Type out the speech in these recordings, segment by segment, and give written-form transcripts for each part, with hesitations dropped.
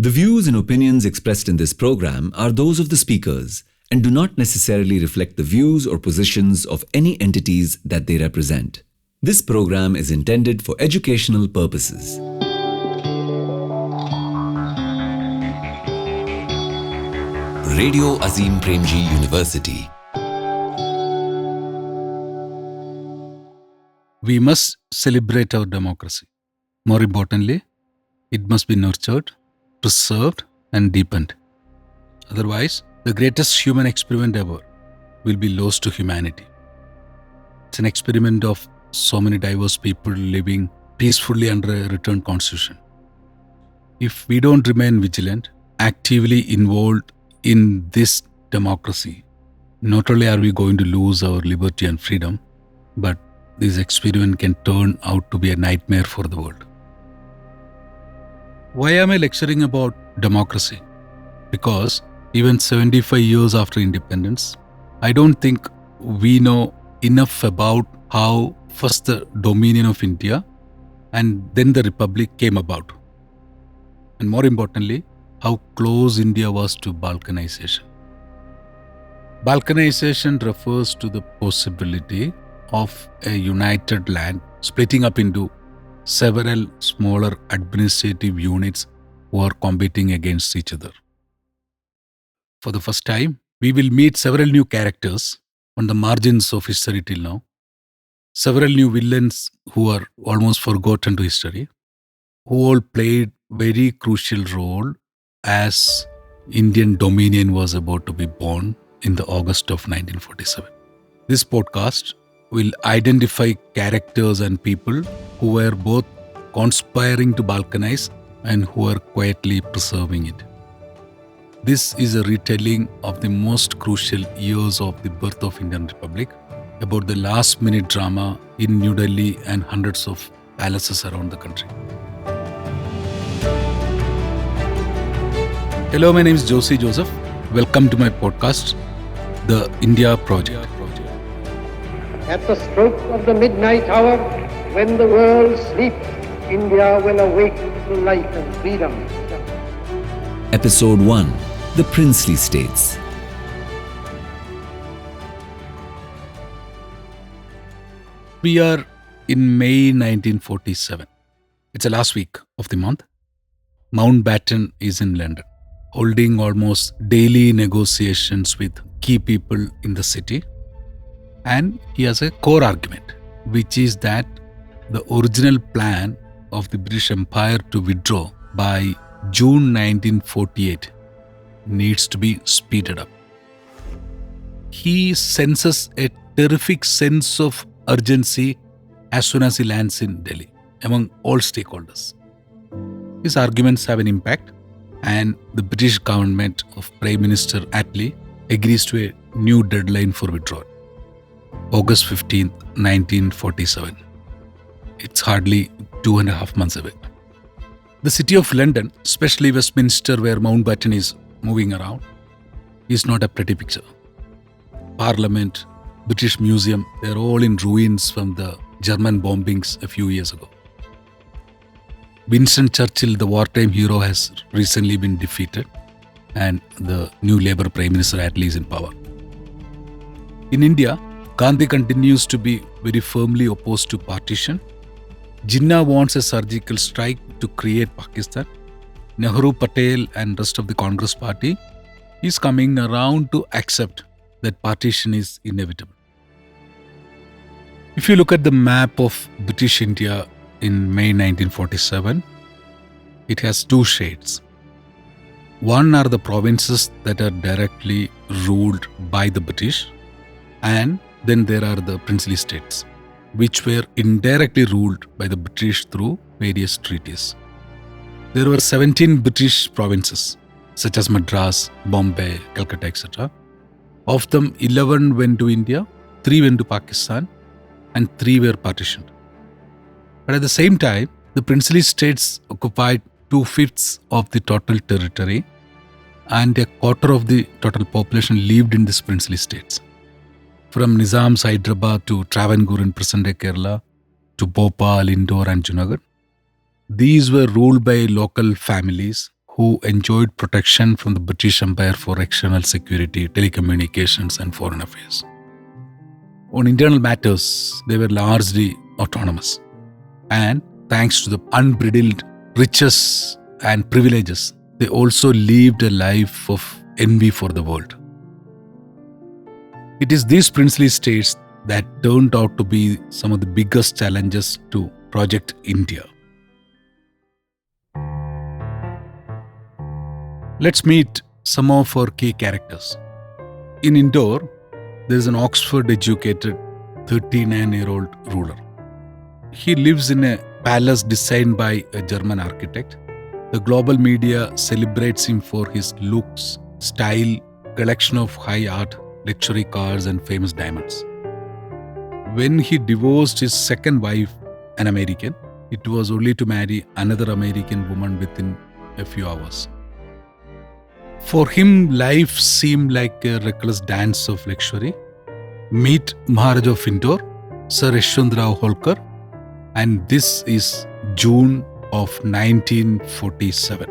The views and opinions expressed in this program are those of the speakers and do not necessarily reflect the views or positions of any entities that they represent. This program is intended for educational purposes. Radio Azim Premji University. We must celebrate our democracy. More importantly, it must be nurtured, preserved, and deepened. Otherwise, the greatest human experiment ever will be lost to humanity. It's an experiment of so many diverse people living peacefully under a written constitution. If we don't remain vigilant, actively involved in this democracy, not only are we going to lose our liberty and freedom, but this experiment can turn out to be a nightmare for the world. Why am I lecturing about democracy? Because even 75 years after independence, I don't think we know enough about how first the dominion of India and then the Republic came about. And more importantly, how close India was to Balkanization. Balkanization refers to the possibility of a united land splitting up into several smaller administrative units who are competing against each other. For the first time, we will meet several new characters on the margins of history till now, several new villains who are almost forgotten to history, who all played very crucial role as Indian dominion was about to be born in the August of 1947. This podcast will identify characters and people who were both conspiring to balkanize and who are quietly preserving it. This is a retelling of the most crucial years of the birth of Indian Republic, about the last-minute drama in New Delhi and hundreds of palaces around the country. Hello, my name is Josy Joseph. Welcome to my podcast, The India Project. At the stroke of the midnight hour, when the world sleeps, India will awake to life and freedom. Episode 1. The Princely States. We are in May 1947. It's the last week of the month. Mountbatten is in London, holding almost daily negotiations with key people in the city. And he has a core argument, which is that the original plan of the British Empire to withdraw by June 1948 needs to be speeded up. He senses a terrific sense of urgency as soon as he lands in Delhi among all stakeholders. His arguments have an impact, and the British government of Prime Minister Attlee agrees to a new deadline for withdrawal. August 15th, 1947. It's hardly 2.5 months away. The city of London, especially Westminster where Mountbatten is moving around, is not a pretty picture. Parliament, British Museum, they're all in ruins from the German bombings a few years ago. Winston Churchill, the wartime hero, has recently been defeated, and the new Labour Prime Minister Attlee is in power. In India, Gandhi continues to be very firmly opposed to partition. Jinnah wants a surgical strike to create Pakistan. Nehru, Patel and rest of the Congress party is coming around to accept that partition is inevitable. If you look at the map of British India in May 1947, it has two shades. One are the provinces that are directly ruled by the British, and then there are the princely states, which were indirectly ruled by the British through various treaties. There were 17 British provinces, such as Madras, Bombay, Calcutta, etc. Of them, 11 went to India, 3 went to Pakistan, and 3 were partitioned. But at the same time, the princely states occupied 2/5 of the total territory, and a quarter of the total population lived in these princely states. From Nizam's Hyderabad to Travancore in present-day Kerala, to Bhopal, Indore and Junagadh, these were ruled by local families who enjoyed protection from the British Empire for external security, telecommunications, and foreign affairs. On internal matters, they were largely autonomous. And thanks to the unbridled riches and privileges, they also lived a life of envy for the world. It is these princely states that turned out to be some of the biggest challenges to Project India. Let's meet some of our key characters. In Indore, there is an Oxford-educated 39-year-old ruler. He lives in a palace designed by a German architect. The global media celebrates him for his looks, style, collection of high art, luxury cars, and famous diamonds. When he divorced his second wife, an American, it was only to marry another American woman within a few hours. For him, life seemed like a reckless dance of luxury. Meet Maharaja of Indore, Sir Yashwantrao Holkar, and this is June of 1947.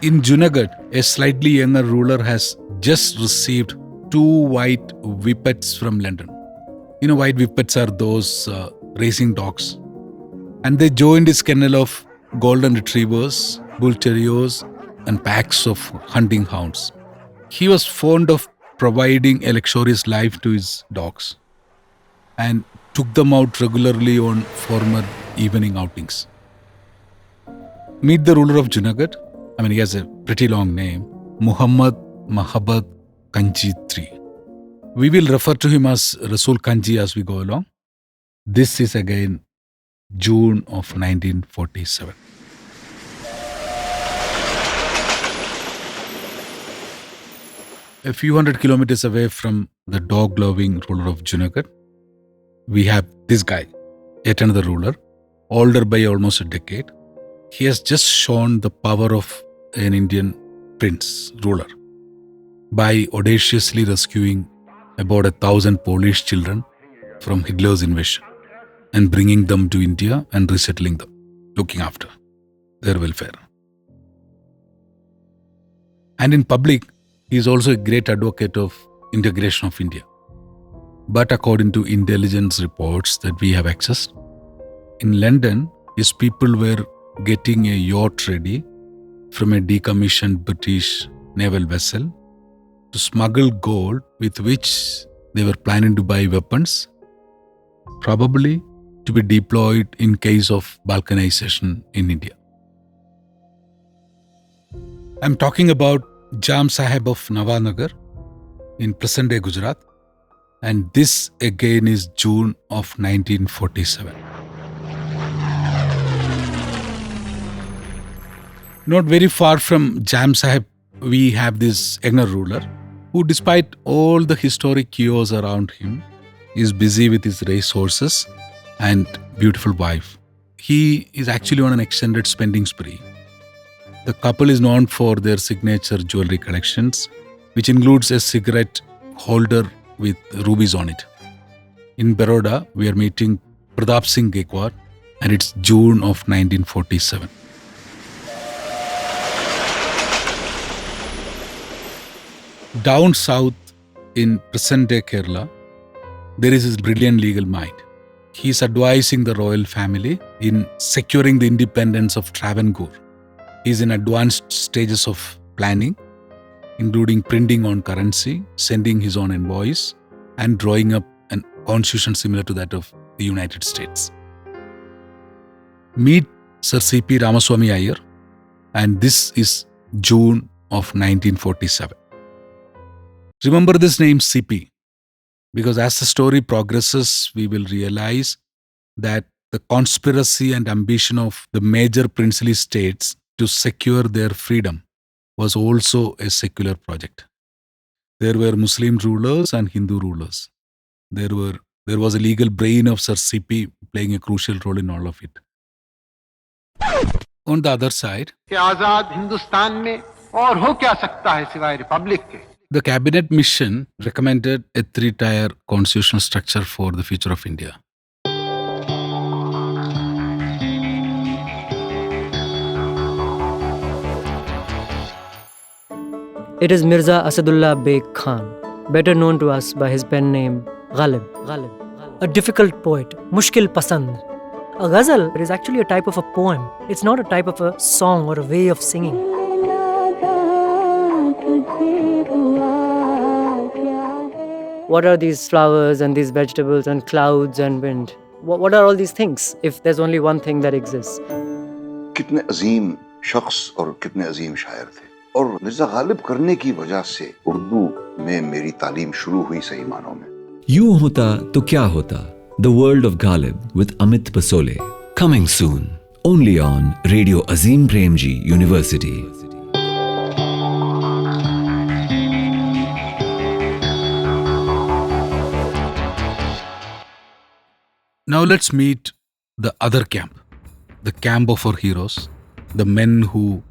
In Junagadh, a slightly younger ruler has just received 2 white whippets from London. You know, white whippets are those racing dogs. And they joined his kennel of golden retrievers, bull terriers, and packs of hunting hounds. He was fond of providing a luxurious life to his dogs and took them out regularly on formal evening outings. Meet the ruler of Junagadh. He has a pretty long name, Muhammad Mahabad Kanji III. We will refer to him as Rasul Kanji as we go along. This is again June of 1947. A few hundred kilometers away from the dog-loving ruler of Junagadh, we have this guy, yet another ruler, older by almost a decade. He has just shown the power of an Indian prince, ruler, by audaciously rescuing about 1,000 Polish children from Hitler's invasion and bringing them to India and resettling them, looking after their welfare. And in public, he is also a great advocate of integration of India. But according to intelligence reports that we have accessed, in London, his people were getting a yacht ready from a decommissioned British naval vessel to smuggle gold with which they were planning to buy weapons, probably to be deployed in case of balkanization in India. I'm talking about Jam Sahib of Nawanagar in present-day Gujarat, and this again is June of 1947. Not very far from Jam Sahib, we have this younger ruler who, despite all the historic chaos around him, is busy with his race horses and beautiful wife. He is actually on an extended spending spree. The couple is known for their signature jewelry collections, which includes a cigarette holder with rubies on it. In Baroda, we are meeting Pratap Singh Gaikwad, and it's June of 1947. Down south in present-day Kerala, there is his brilliant legal mind. He is advising the royal family in securing the independence of Travancore. He is in advanced stages of planning, including printing on currency, sending his own envoys, and drawing up a constitution similar to that of the United States. Meet Sir C.P. Ramaswamy Iyer, and this is June of 1947. Remember this name CP, because as the story progresses, we will realize that the conspiracy and ambition of the major princely states to secure their freedom was also a secular project. There were Muslim rulers and Hindu rulers. There was a legal brain of Sir CP playing a crucial role in all of it. On the other side, the cabinet mission recommended a 3-tier constitutional structure for the future of India. It is Mirza Asadullah Beg Khan, better known to us by his pen name Ghalib. A difficult poet, Mushkil Pasand. A ghazal is actually a type of a poem. It's not a type of a song or a way of singing. What are these flowers and these vegetables and clouds and wind? What are all these things if there's only one thing that exists? कितने अजीम शख्स और कितने अजीम शायर थे और मिर्जा गालिब करने की वजह से उर्दू में मेरी तालीम शुरू हुई सही मानों में. यूं होता तो क्या होता? The World of Ghalib with Amit Basole. Coming soon, only on Radio Azim Premji University. Now let's meet the other camp, the camp of our heroes, the men who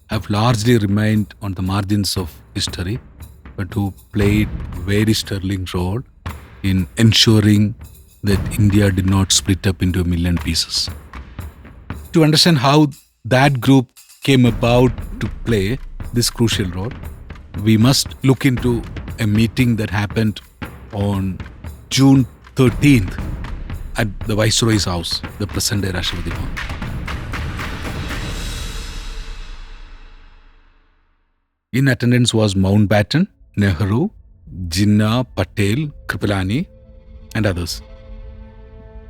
have largely remained on the margins of history, but who played a very sterling role in ensuring that India did not split up into a million pieces. To understand how that group came about to play this crucial role, we must look into a meeting that happened on June 13th at the Viceroy's house, the present-day Rashtrapati Bhavan. In attendance was Mountbatten, Nehru, Jinnah, Patel, Kripalani, and others.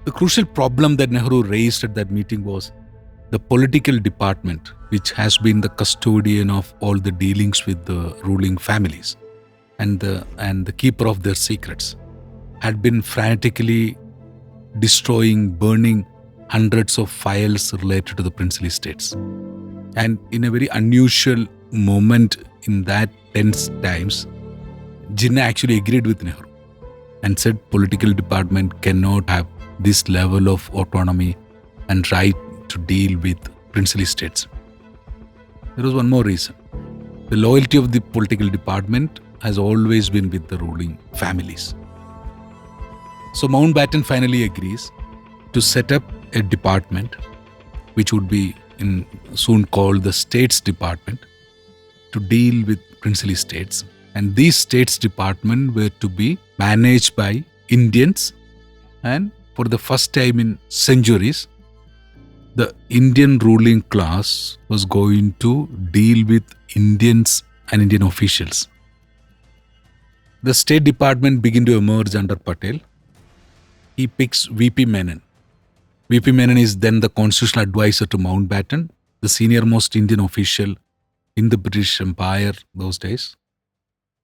The crucial problem that Nehru raised at that meeting was the political department, which has been the custodian of all the dealings with the ruling families and the keeper of their secrets, had been frantically destroying, burning hundreds of files related to the princely states. And in a very unusual moment in that tense times, Jinnah actually agreed with Nehru and said political department cannot have this level of autonomy and right to deal with princely states. There was one more reason. The loyalty of the political department has always been with the ruling families. So Mountbatten finally agrees to set up a department which would be soon called the States Department to deal with princely states. And these States Department were to be managed by Indians, and for the first time in centuries, the Indian ruling class was going to deal with Indians and Indian officials. The State Department began to emerge under Patel. He picks V.P. Menon. V.P. Menon is then the constitutional advisor to Mountbatten, the senior-most Indian official in the British Empire those days.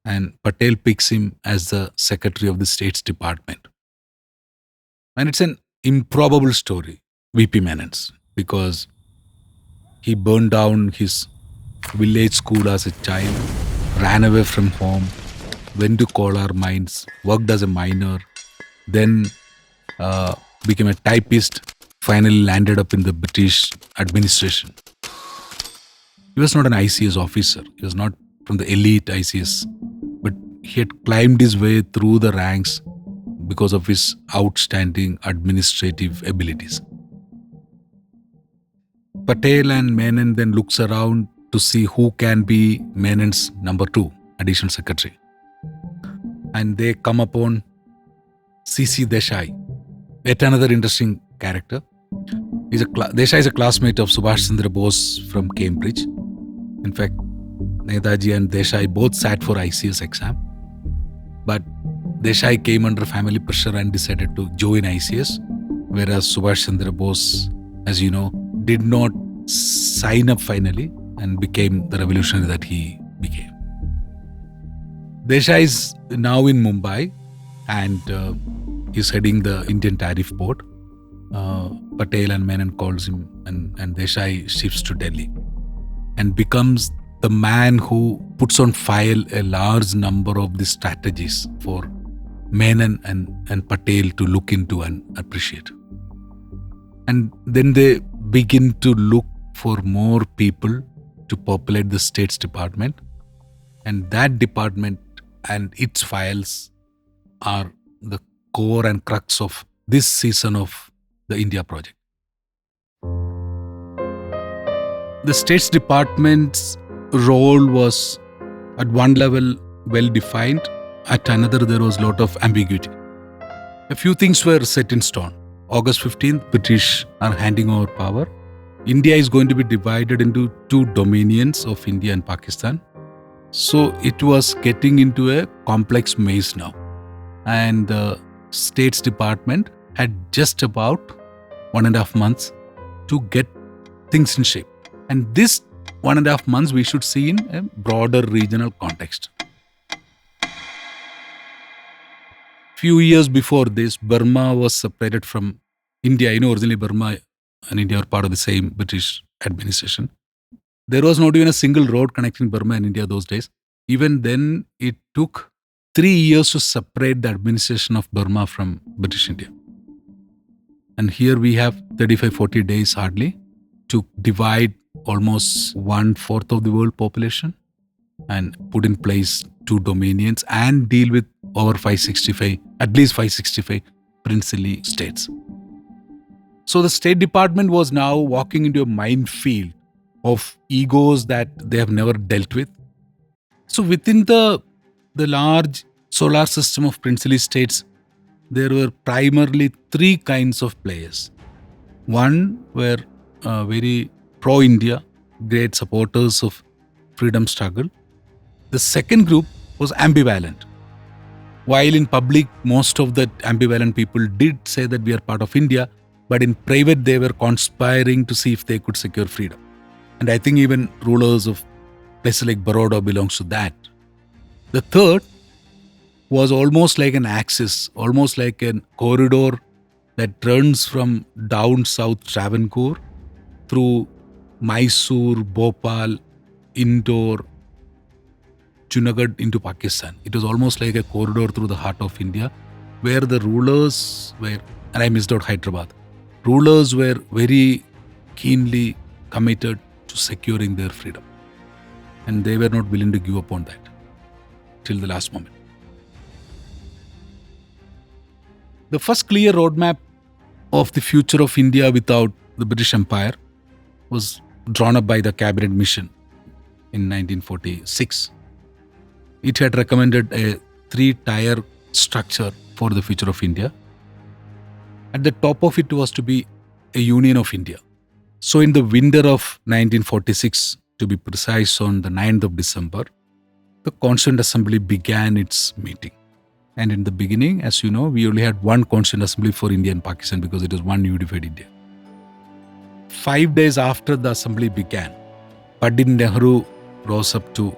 And Patel picks him as the secretary of the States Department. And it's an improbable story, V.P. Menon's, because he burned down his village school as a child, ran away from home, went to coal mines, worked as a miner, then became a typist, finally landed up in the British administration. He was not an ICS officer. He was not from the elite ICS, but he had climbed his way through the ranks because of his outstanding administrative abilities. Patel and Menon then looks around to see who can be Menon's number 2, additional secretary. And they come upon C.C. Desai, yet another interesting character. Desai is a classmate of Subhash Chandra Bose from Cambridge. In fact, Netaji and Desai both sat for ICS exam. But Desai came under family pressure and decided to join ICS, whereas Subhash Chandra Bose, as you know, did not sign up finally and became the revolutionary that he became. Desai is now in Mumbai and is heading the Indian Tariff Board. Patel and Menon calls him and Desai shifts to Delhi and becomes the man who puts on file a large number of the strategies for Menon and Patel to look into and appreciate. And then they begin to look for more people to populate the States Department. And that department and its files are the core and crux of this season of the India project. The States Department's role was At one level, well defined. At another, there was a lot of ambiguity. A few things were set in stone. August 15th, British are handing over power. India is going to be divided into two dominions of India and Pakistan. So it was getting into a complex maze now. And the States Department had just about 1.5 months to get things in shape. And this 1.5 months we should see in a broader regional context. Few years before this, Burma was separated from India. Originally Burma and India were part of the same British administration. There was not even a single road connecting Burma and India those days. Even then, it took 3 years to separate the administration of Burma from British India. And here we have 35-40 days hardly to divide almost 1/4 of the world population and put in place two dominions and deal with over 565, at least 565 princely states. So the State Department was now walking into a minefield of egos that they have never dealt with. So within the large solar system of princely states, there were primarily three kinds of players. One were very pro-India, great supporters of freedom struggle. The second group was ambivalent. While in public, most of the ambivalent people did say that we are part of India, but in private, they were conspiring to see if they could secure freedom. And I think even rulers of places like Baroda belongs to that. The third was almost like an axis, almost like a corridor that runs from down south Travancore through Mysore, Bhopal, Indore, Junagadh into Pakistan. It was almost like a corridor through the heart of India where the rulers were, and I missed out Hyderabad, rulers were very keenly committed to securing their freedom. And they were not willing to give up on that till the last moment. The first clear roadmap of the future of India without the British Empire was drawn up by the Cabinet Mission in 1946. It had recommended a 3-tier structure for the future of India. At the top of it was to be a Union of India. So in the winter of 1946, to be precise, on the 9th of December, the Constituent Assembly began its meeting. And in the beginning, as you know, we only had one Constituent Assembly for India and Pakistan because it was one unified India. 5 days after the assembly began, Pandit Nehru rose up to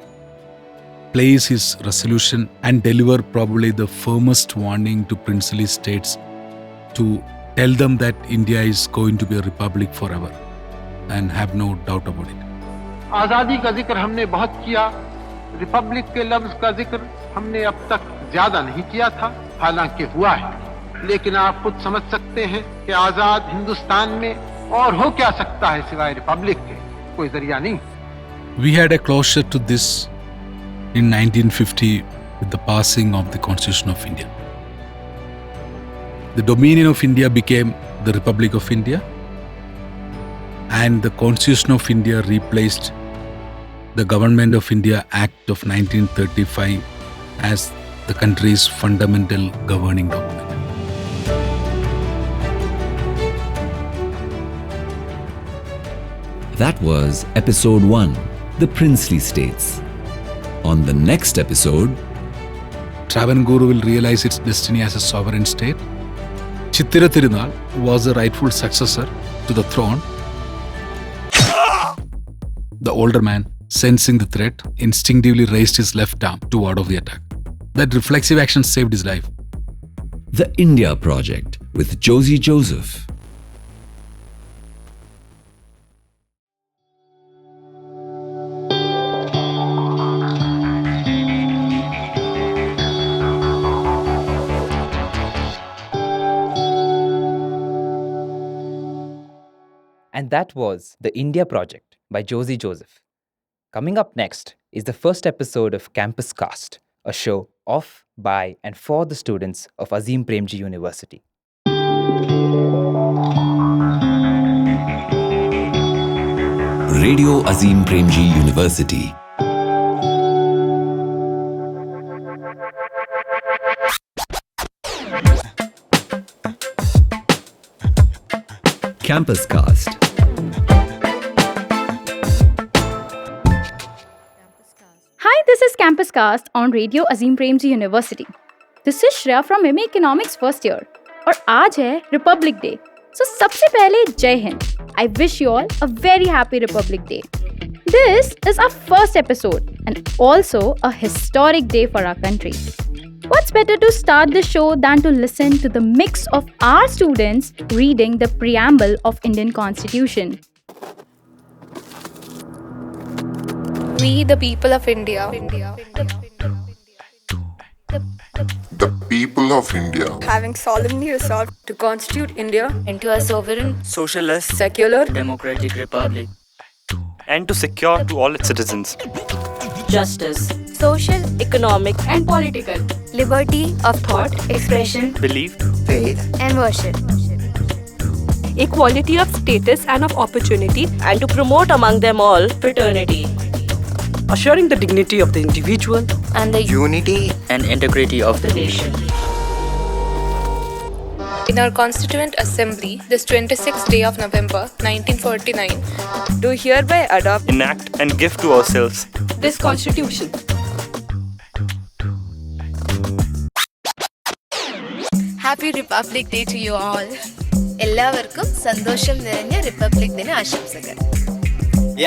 place his resolution and deliver probably the firmest warning to princely states to tell them that India is going to be a republic forever and have no doubt about it. आज़ादी का जिक्र हमने बहुत किया, Republic के लफ्ज का जिक्र हमने अब तक ज्यादा नहीं किया था, हालांकि हुआ है, लेकिन आप खुद समझ सकते हैं कि आजाद हिंदुस्तान में और हो क्या सकता है सिवाय रिपब्लिक के, कोई जरिया नहीं. We had a closure to this in 1950 with the passing of the Constitution of India. The Dominion of India became the Republic of India, and the Constitution of India replaced the Government of India Act of 1935 as the country's fundamental governing document. That was episode 1, The Princely States. On the next episode, Travancore will realize its destiny as a sovereign state. Chittira Tirunal was the rightful successor to the throne. The older man, sensing the threat, instinctively raised his left arm to ward off the attack. That reflexive action saved his life. The India Project with Josy Joseph. And that was The India Project by Josy Joseph. Coming up next is the first episode of Campus Cast, a show of, by, and for the students of Azim Premji University. Radio Azim Premji University. Campus Cast. Hi, this is Campus Cast on Radio Azim Premji University. This is Shreya from MA Economics first year. और आज है Republic Day. So सबसे पहले जय Hind. I wish you all a very happy Republic Day. This is our first episode and also a historic day for our country. What's better to start the show than to listen to the mix of our students reading the preamble of Indian Constitution. We, the people of India. The people of India. Having solemnly resolved to constitute India into a sovereign, socialist, secular, democratic republic, and to secure to all its citizens justice, social, economic, and political liberty of thought, expression, belief, Faith. and worship. equality of status and of opportunity, and to promote among them all fraternity, assuring the dignity of the individual And the Unity. and integrity of the nation. in our Constituent Assembly, this 26th day of November 1949, Do hereby adopt enact, and give to ourselves this Constitution. Happy Republic Day to you all. എല്ലാവർക്കും സന്തോഷം നിറഞ്ഞ republic ദിന ആശംസകൾ.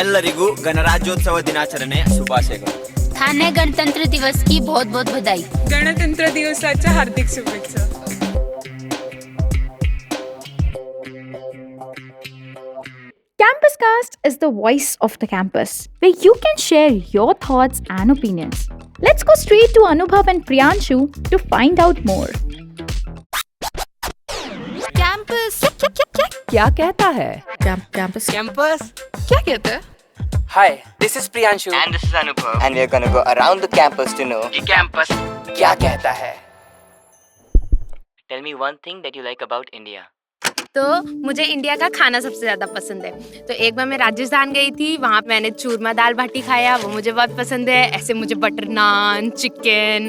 ಎಲ್ಲರಿಗೂ ಗಣರಾಜ್ಯೋತ್ಸವ ದಿನಾಚರಣೆಯ ಶುಭಾಶಯಗಳು. थाने गणतंत्र दिवस की बहुत बहुत बधाई. गणतंत्र दिवसाच्या हार्दिक शुभेच्छा. Campus Cast is the voice of the campus, where you can share your thoughts and opinions. Let's go straight to Anubhav and Priyanshu to find out more. Campus क्या कहता है? Campus Campus. क्या कहते हैं? Hi, this is Priyanshu. And this is Anubhav. And we're gonna go around the campus to know कि campus क्या कहता है. Tell me one thing that you like about India. तो मुझे इंडिया का खाना सबसे ज़्यादा पसंद है. तो एक बार मैं राजस्थान गई थी, वहाँ मैंने चूरमा दाल बाटी खाया, वो मुझे बहुत पसंद है. ऐसे मुझे butter naan, chicken.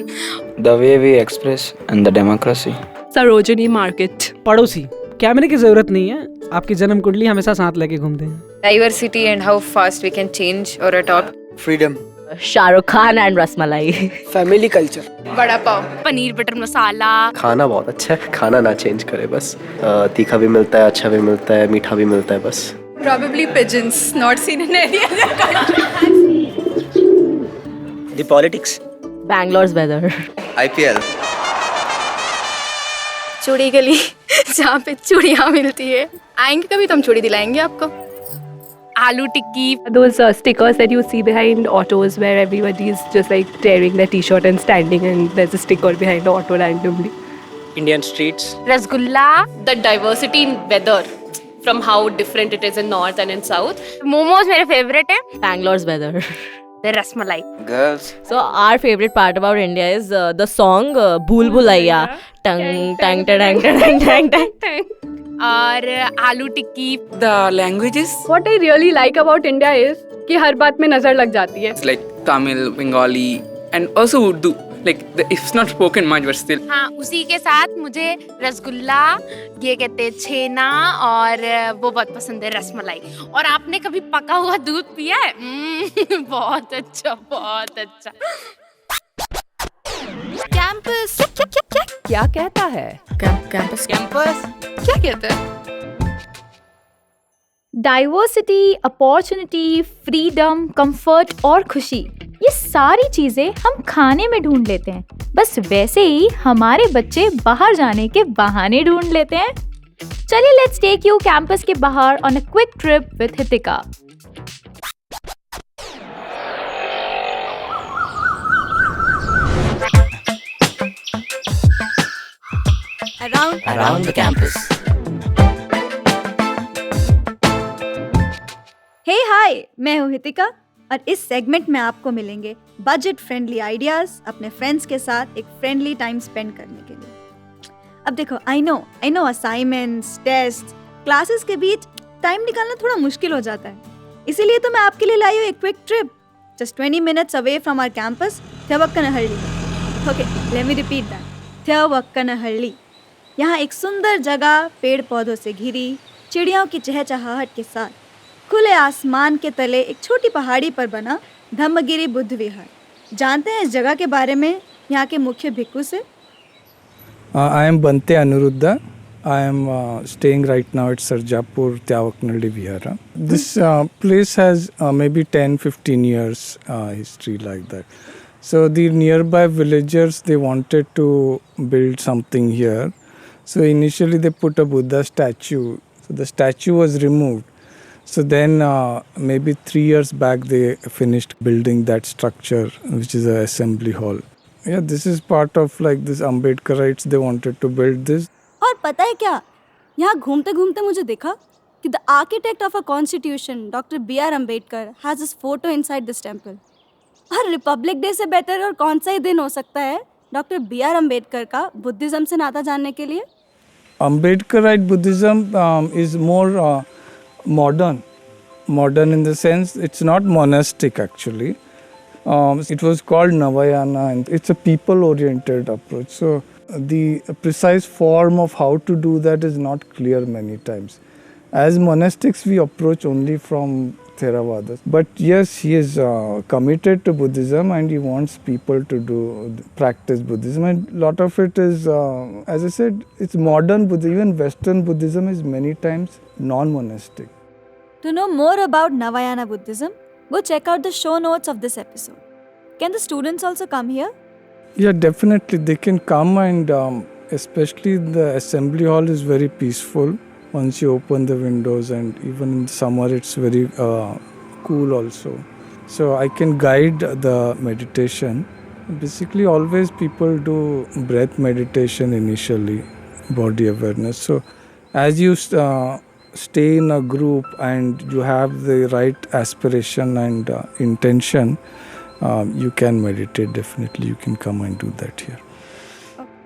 The way we express and the democracy. Sarojini market. पड़ोसी कैमरे की जरूरत नहीं है, आपकी जन्म कुंडली हमेशा साथ लेके घूमते हैं. Diversity and how fast we can change or adopt. Freedom. Shahrukh Khan and rasmalai. Family culture. बड़ा पाव, पनीर बटर मसाला. खाना बहुत अच्छा है, खाना ना चेंज करे बस. तीखा भी मिलता है, अच्छा भी मिलता है, मीठा भी मिलता है बस. Probably pigeons, not seen in any other country. The politics. Bangalore's weather. IPL. चूड़ी गली जहाँ पे चूड़ियाँ मिलती है. आएंगे कभी तो हम चूड़ी दिलाएंगे आपको. आलू टिक्की. Those stickers that you see behind autos where everybody is just like tearing their t-shirt and standing and there's a sticker behind the auto randomly. Indian streets. Rasgulla. The diversity in weather, from how different it is in north and in south. Momos मेरे favourite है. Bangalore's weather. The rasmalai. Girls. So our favorite part about India is the song Bhool Bhulaiya. Tang tang tang tang tang tang. और आलू टिक्की. The languages. What I really like about India is कि हर बात में नजर लग जाती है. It's like Tamil, Bengali and also Urdu. Like it's not spoken much but still. हाँ, उसी के साथ मुझे रसगुल्ला, ये कहते हैं छेना और वो बहुत पसंद है रसमलाई. और आपने कभी पका हुआ दूध पिया है? बहुत अच्छा, बहुत अच्छा. Campus. क्या कहता है? Campus. Campus. क्या कहते हैं? डाइवर्सिटी, अपॉर्चुनिटी, फ्रीडम, कंफर्ट और खुशी, ये सारी चीजें हम खाने में ढूंढ लेते हैं. बस वैसे ही हमारे बच्चे बाहर जाने के बहाने ढूंढ लेते हैं. चलिए लेट्स टेक यू कैंपस के बाहर on a quick trip with Hitika. Around the campus. हे हाय, मैं हूँ हितिका और इस सेगमेंट में आपको मिलेंगे बजट फ्रेंडली आइडियाज अपने फ्रेंड्स के साथ एक फ्रेंडली टाइम स्पेंड करने के लिए. अब देखो, I know assignments, test, classes के बीच टाइम निकालना थोड़ा मुश्किल हो जाता है. इसीलिए तो मैं आपके लिए लाई हूँ एक quick trip just 20 minutes away from our campus, Thevakkanahalli. Okay, let me repeat that. Thevakkanahalli. यहाँ एक सुंदर जगह पेड़ पौधों से घिरी, चिड़ियों की चहचहाहट के साथ खुले आसमान के तले एक छोटी पहाड़ी पर बना धम्मगिरी बुद्ध विहार। जानते हैं इस जगह के बारे में यहाँ के मुख्य भिक्खु से? I am Bante Anuruddha. I am staying right now at Sarjapur Tyavaknalli Vihara. This place has maybe 10-15 years history like that. So the nearby villagers, they wanted to build something here. So initially they put a Buddha statue. So the statue was removed. So then maybe 3 years back they finished building that structure, which is an assembly hall. Yeah, this is part of like this Ambedkarites, they wanted to build this. और पता है क्या, यहाँ घूमते घूमते मुझे देखा कि the architect of our constitution, Dr. B.R. Ambedkar, has his photo inside this temple. और रिपब्लिक डे से बेहतर और कौन सा ही दिन हो सकता है डॉक्टर B.R. अम्बेडकर का बुद्धिज्म से नाता जानने के लिए? Ambedkarite Buddhism is more modern in the sense it's not monastic actually. It was called Navayana and it's a people-oriented approach. So the precise form of how to do that is not clear many times. As monastics, we approach only from Theravada. But yes, he is committed to Buddhism and he wants people to practice Buddhism. And a lot of it is, as I said, it's modern Buddhism. Even Western Buddhism is many times non-monastic. To know more about Navayana Buddhism, go check out the show notes of this episode. Can the students also come here? Yeah, definitely. They can come and especially the assembly hall is very peaceful. Once you open the windows and even in summer it's very cool also. So I can guide the meditation. Basically always people do breath meditation initially, body awareness. So as you stay in a group and you have the right aspiration and intention, you can meditate definitely. You can come and do that here.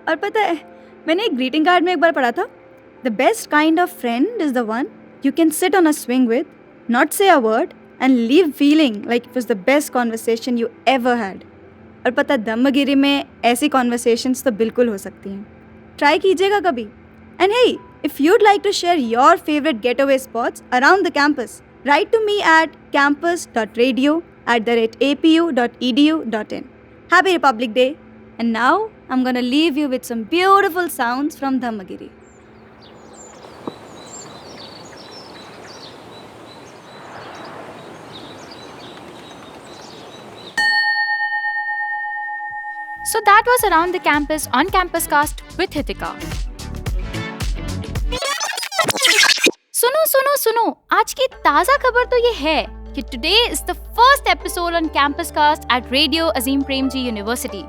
और पता है, मैंने एक greeting card में एक बार पढ़ा था, the best kind of friend is the one you can sit on a swing with, not say a word, and leave feeling like it was the best conversation you ever had. और पता है, धम्मगिरी में ऐसी conversations तो बिल्कुल हो सकती हैं. Try कीजिएगा कभी. And hey, if you'd like to share your favorite getaway spots around the campus, write to me at campus.radio@apu.edu.in. Happy Republic Day. And now I'm gonna leave you with some beautiful sounds from Dhammagiri. So that was Around the Campus on Campus Cast with Hitika. सुनो, आज की ताज़ा खबर तो ये है कि today is the first episode on Campus Cast at Radio Azim Premji University.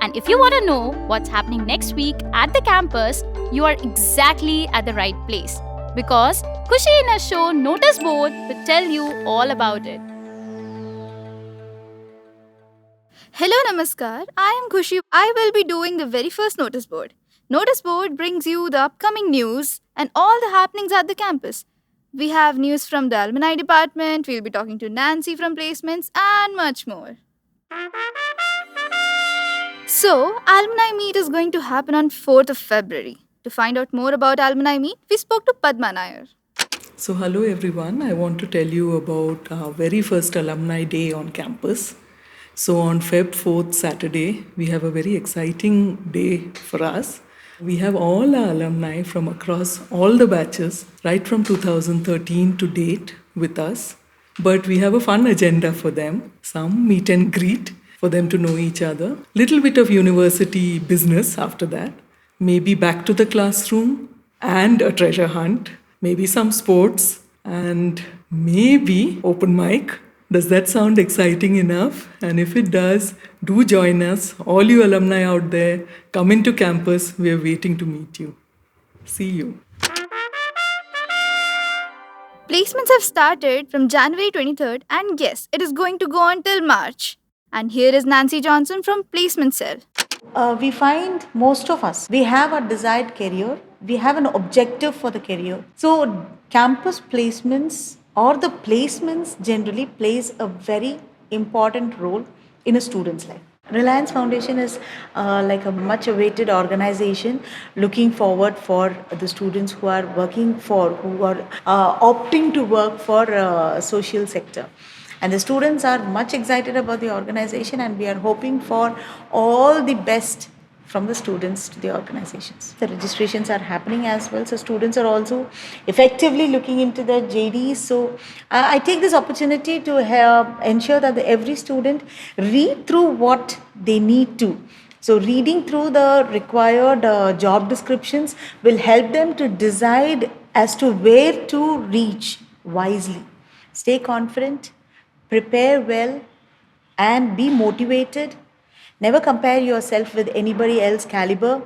And if you want to know what's happening next week at the campus, you are exactly at the right place. Because Khushi in our show notice board will tell you all about it. Hello, Namaskar. I am Khushi. I will be doing the very first notice board. Notice board brings you the upcoming news and all the happenings at the campus. We have news from the alumni department, we'll be talking to Nancy from placements and much more. So, alumni meet is going to happen on 4th of February. To find out more about alumni meet, we spoke to Padma Nair. So, hello everyone. I want to tell you about our very first alumni day on campus. So, on Feb 4th, Saturday, we have a very exciting day for us. We have all our alumni from across all the batches, right from 2013 to date with us. But we have a fun agenda for them. Some meet and greet for them to know each other. Little bit of university business after that. Maybe back to the classroom and a treasure hunt. Maybe some sports and maybe open mic. Does that sound exciting enough? And if it does, do join us. All you alumni out there, come into campus. We are waiting to meet you. See you. Placements have started from January 23rd and yes, it is going to go on till March. And here is Nancy Johnson from Placement Cell. We find most of us, we have a desired career. We have an objective for the career. So campus placements or the placements generally plays a very important role in a student's life. Reliance Foundation is like a much awaited organization looking forward for the students who are opting to work for social sector. And the students are much excited about the organization, and we are hoping for all the best from the students to the organizations. The registrations are happening as well, so students are also effectively looking into their JDs. So I take this opportunity to ensure that every student read through what they need to. So reading through the required job descriptions will help them to decide as to where to reach wisely. Stay confident, prepare well, and be motivated. Never compare yourself with anybody else's caliber.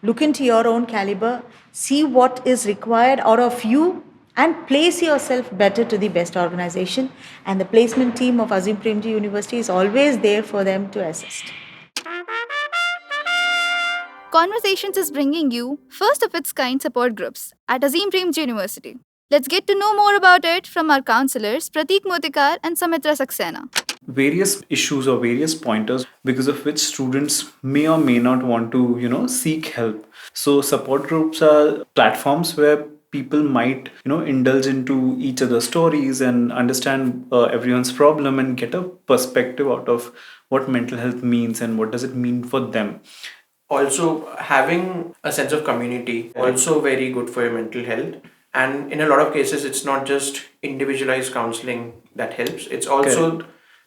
Look into your own caliber, see what is required out of you, and place yourself better to the best organization. And the placement team of Azim Premji University is always there for them to assist. Conversations is bringing you first of its kind support groups at Azim Premji University. Let's get to know more about it from our counselors Pratik Motikar and Samitra Saxena. Various issues or various pointers because of which students may or may not want to, seek help. So support groups are platforms where people might, indulge into each other's stories and understand everyone's problem and get a perspective out of what mental health means and what does it mean for them. Also, having a sense of community also very good for your mental health. And in a lot of cases, it's not just individualized counseling that helps. It's also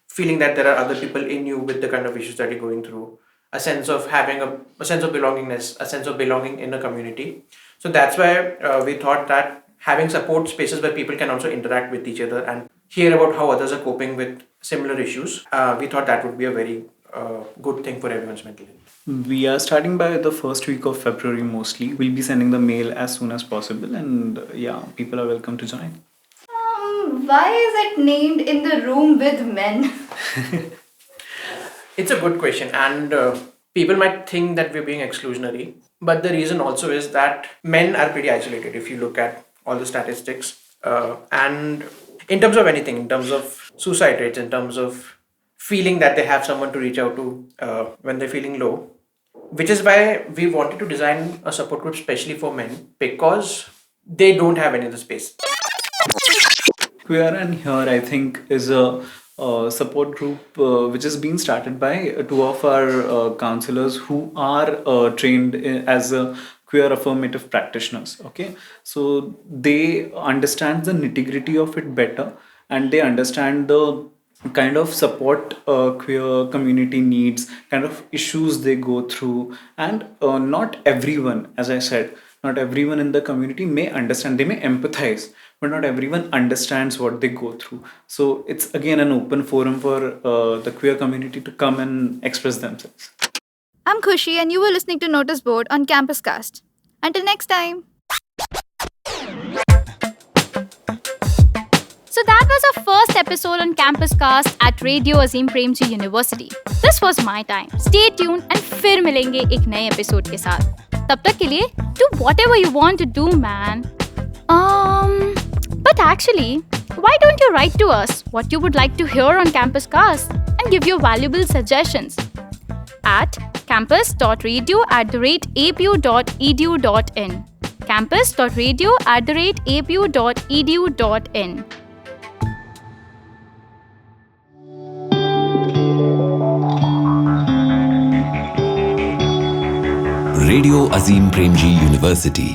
feeling that there are other people in you with the kind of issues that you're going through. A sense of having a sense of belongingness, a sense of belonging in a community. So that's why we thought that having support spaces where people can also interact with each other and hear about how others are coping with similar issues, we thought that would be a very good thing for everyone's mental health. We are starting by the first week of February mostly. We'll be sending the mail as soon as possible, and people are welcome to join. Why is it named In the Room with Men? It's a good question, and people might think that we're being exclusionary, but the reason also is that men are pretty isolated if you look at all the statistics. And in terms of anything, in terms of suicide rates, in terms of feeling that they have someone to reach out to when they're feeling low, which is why we wanted to design a support group specially for men, because they don't have any other space. Queer and Here, I think, is a support group which is being started by two of our counselors who are trained as queer affirmative practitioners. Okay, so they understand the nitty-gritty of it better, and they understand the kind of support queer community needs, kind of issues they go through, and not everyone, as I said, not everyone in the community may understand. They may empathize, but not everyone understands what they go through. So it's again an open forum for the queer community to come and express themselves. I'm Khushi, and you were listening to Notice Board on Campus Cast. Until next time. So that was our first episode on Campus Cast at Radio Azim Premji University. This was my time. Stay tuned and फिर मिलेंगे एक नए episode के साथ. तब तक के लिए do whatever you want to do, man. But actually, why don't you write to us what you would like to hear on Campus Cast and give your valuable suggestions at campus.radio@apu.edu.in. campus.radio@apu.edu.in. Radio Azim Premji University.